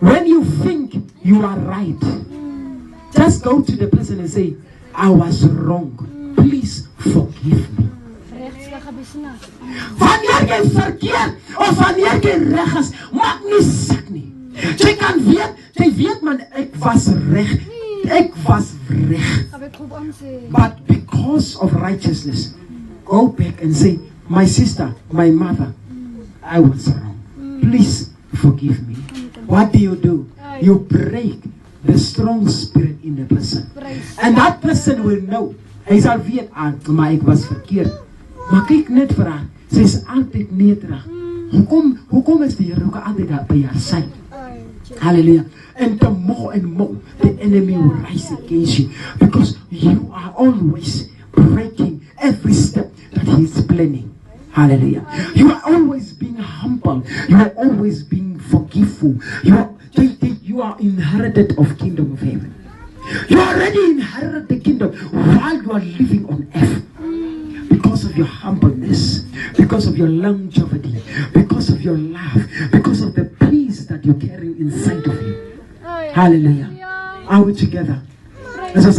When you think you are right, just go to the person and say, I was wrong. Please forgive me. Wanneer jy verkeerd of wanneer jy reg is, maak nie saak nie. Jy kan weet, jy weet man, ek was reg. Ek was reg. But because of righteousness, go back and say, my sister, my mother, I was wrong. Please forgive me. What do? You break the strong spirit in the person. And that person will know. Hy sal weet, maar ek was verkeerd. Maar kyk net vir haar. Sy is altyd nederig. Hoekom is die Here ook altyd daar by haar sy? Hallelujah. And the more the enemy will rise against you. Because you are always breaking every step that he is planning. Hallelujah. You are always being humble. You are always being forgiveful. You are inherited of kingdom of heaven. You already inherited the kingdom while you are living on earth. Because of your humbleness, because of your longevity, because of your love, because of the peace that you carry inside of you. Hallelujah. Are we together? Let's